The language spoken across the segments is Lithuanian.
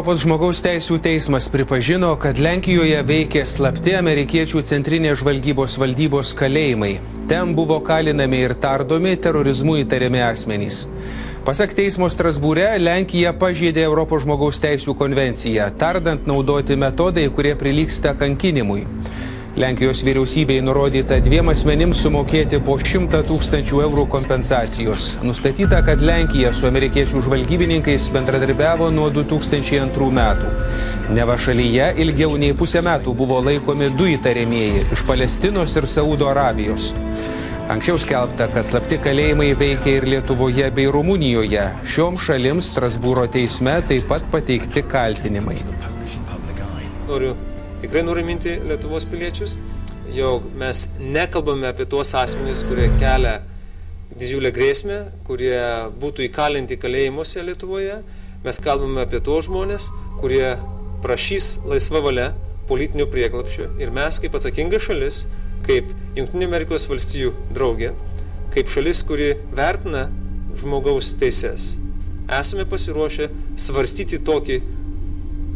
Europos žmogaus teisų teismas pripažino, kad Lenkijoje veikė slapti amerikiečių centrinės žvalgybos valdybos kalėjimai. Ten buvo kalinami ir tardomi terorizmu įtariami asmenys. Pasak teismo Strasbūre, Lenkija pažeidė Europos žmogaus teisų konvenciją, tardant naudoti metodai, kurie prilygsta kankinimui. Lenkijos vyriausybei nurodyta 2 asmenims sumokėti po 100 000 eurų kompensacijos. Nustatyta, kad Lenkija su amerikiečių žvalgybininkais bendradarbiavo nuo 2002 metų. Neva šalyje ilgiau nei pusę metų buvo laikomi 2 įtariamieji iš Palestinos ir Saudo Arabijos. Anksčiau skelbta, kad slapti kalėjimai veikia ir Lietuvoje bei Rumunijoje. Šioms šalims Strasbūro teisme taip pat pateikti kaltinimai. Tikrai nuraminti Lietuvos piliečius, jog mes nekalbame apie tuos asmenys, kurie kelia didžiulę grėsmę, kurie būtų įkalinti kalėjimuose Lietuvoje. Mes kalbame apie tuos žmonės, kurie prašys laisva valia politinio prieglobsčio. Ir mes kaip atsakinga šalis, kaip Jungtinių Amerikos valstijų draugė, kaip šalis, kuri vertina žmogaus teises, esame pasiruošę svarstyti tokį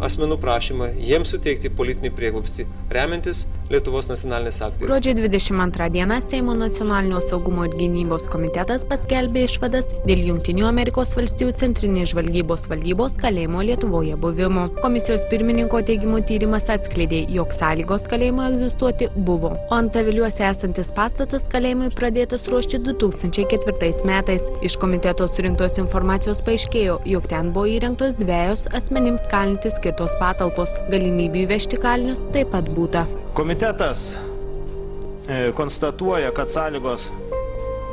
asmenų prašymą jiems suteikti politinį prieglobstį, remiantis Lietuvos nacionalinės aktais. Gruodžio 22 dieną Seimo nacionalinio saugumo ir gynybos komitetas paskelbė išvadas dėl Jungtinių Amerikos valstijų centrinės žvalgybos valdybos kalėjimo Lietuvoje buvimo. Komisijos pirmininko teigimu tyrimas atskleidė, jog sąlygos kalėjimo egzistuoti buvo, o Antaviliuose esantis pastatas kalėjimui pradėtas ruošti 2004 metais. Iš komiteto surinktos informacijos paaiškėjo, jog ten buvo įrengtos 2 asmenims kalintis skirtos patalpos, galimybių įvežti kalinius taip pat būta. Komitetas konstatuoja, kad sąlygos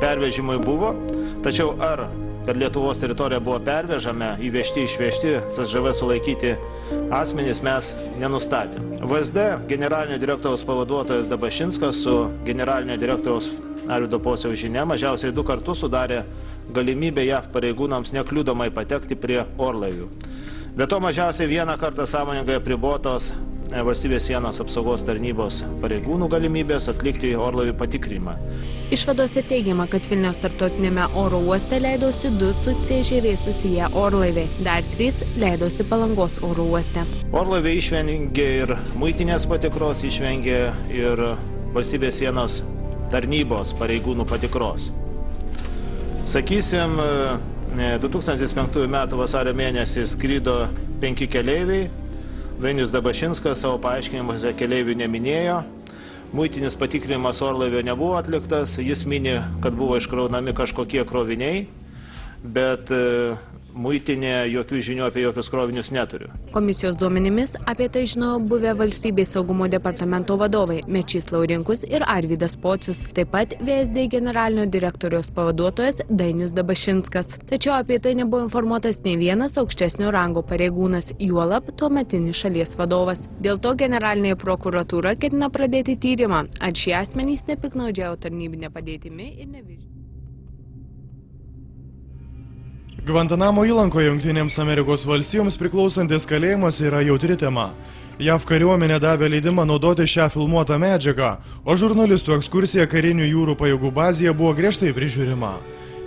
pervežimui buvo, tačiau ar per Lietuvos teritoriją buvo pervežami, įvežti, išvežti, CŽV sulaikyti asmenys mes nenustatėm. VSD generalinio direktoriaus pavaduotojas Dabašinskas su generalinio direktoriaus Arvydo Pociaus žinia mažiausiai 2 kartus sudarė galimybę JAV pareigūnams nekliudomai patekti prie orlaivių. Be to mažiausiai 1 kartą sąmoningai apribotos valstybės sienos apsaugos tarnybos pareigūnų galimybės atlikti orlaivių patikrinimą. Išvadose teigiama, kad Vilniaus tarptautinėme oro uoste leidosi 2 su CŽV susiję orlaiviai, dar 3 leidosi Palangos oro uoste. Orlaiviai išvengė ir muitinės patikros, išvengė ir valstybės sienos tarnybos pareigūnų patikros. Sakysim, 2005 m. vasario mėnesį skrido 5 keleiviai. Dainius Dabašinskas savo paaiškinimuose keleivių neminėjo. Muitinis patikrinimas orlaivio nebuvo atliktas. Jis mini, kad buvo iškraunami kažkokie kroviniai, bet muitinė jokių žinių apie jokius krovinius neturiu. Komisijos duomenimis apie tai žinojo buvę valstybės saugumo departamento vadovai Mečys Laurinkus ir Arvydas Pocius, taip pat VSD generalinio direktoriaus pavaduotojas Dainius Dabašinskas. Tačiau apie tai nebuvo informuotas nei vienas aukštesnio rango pareigūnas, juolab tuometinis šalies vadovas. Dėl to generalinė prokuratūra ketina pradėti tyrimą, ar šie asmenys nepiktnaudžiavo tarnybinę padėtimi ir neviršijo. Gvantanamo įlankoje Jungtinėms Amerikos valstijoms priklausantis kalėjimas yra jautri tema. JAV kariuomenė davė leidimą naudoti šią filmuotą medžiagą, o žurnalistų ekskursija karinių jūrų pajėgų bazėje buvo griežtai prižiūrima.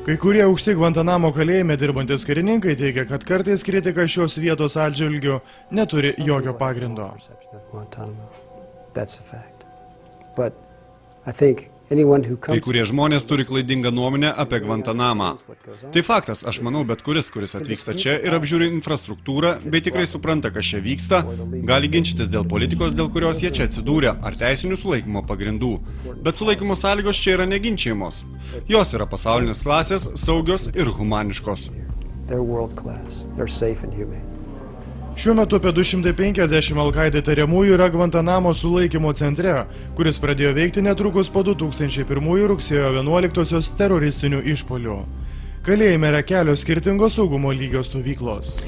Kai kurie aukšti Gvantanamo kalėjime dirbantis karininkai teigia, kad kartais kritika šios vietos atžvilgiu neturi jokio pagrindo. Kai kurie žmonės turi klaidingą nuomonę apie Gvantanamą. Tai faktas, aš manau, bet kuris atvyksta čia ir apžiūri infrastruktūrą, bei tikrai supranta, kas čia vyksta, gali ginčytis dėl politikos, dėl kurios jie čia atsidūrė, ar teisinių sulaikymo pagrindų. Bet sulaikymo sąlygos čia yra neginčiamos. Jos yra pasaulinės klasės, saugios ir humaniškos. Šiuo metu apie 250 Al-Qaeda įtariamųjų yra Gvantanamo sulaikymo centre, kuris pradėjo veikti netrukus po 2001 rugsėjo 11-osios teroristinių išpuolių. Kalėjime yra kelios skirtingos saugumo lygio stovyklos.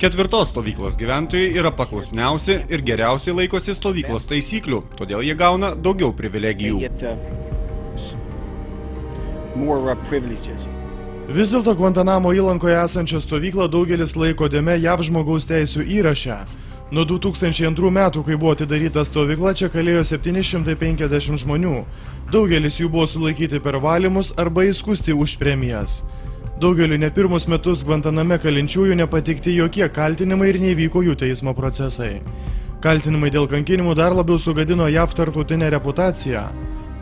Ketvirtos stovyklos gyventojai yra paklusniausi ir geriausiai laikosi stovyklos taisyklių, todėl jie gauna daugiau privilegijų. Vis dėlto Gvantanamo įlankoje esančią stovyklą daugelis laiko dėme JAV žmogaus teisių įraše. Nuo 2002 metų, kai buvo atidaryta stovykla, čia kalėjo 750 žmonių. Daugelis jų buvo sulaikyti per valymus arba įskųsti už premijas. Daugeliu ne pirmus metus Gvantaname kalinčiųjų nepateikti jokie kaltinimai ir nevyko jų teismo procesai. Kaltinimai dėl kankinimų dar labiau sugadino JAV tarptautinę reputaciją.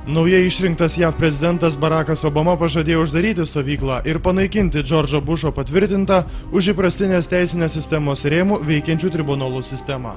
Naujai išrinktas JAV prezidentas Barackas Obama pažadėjo uždaryti stovyklą ir panaikinti Džordžo Bušo patvirtintą už įprastinės teisinės sistemos rėmų veikiančių tribunolų sistemą.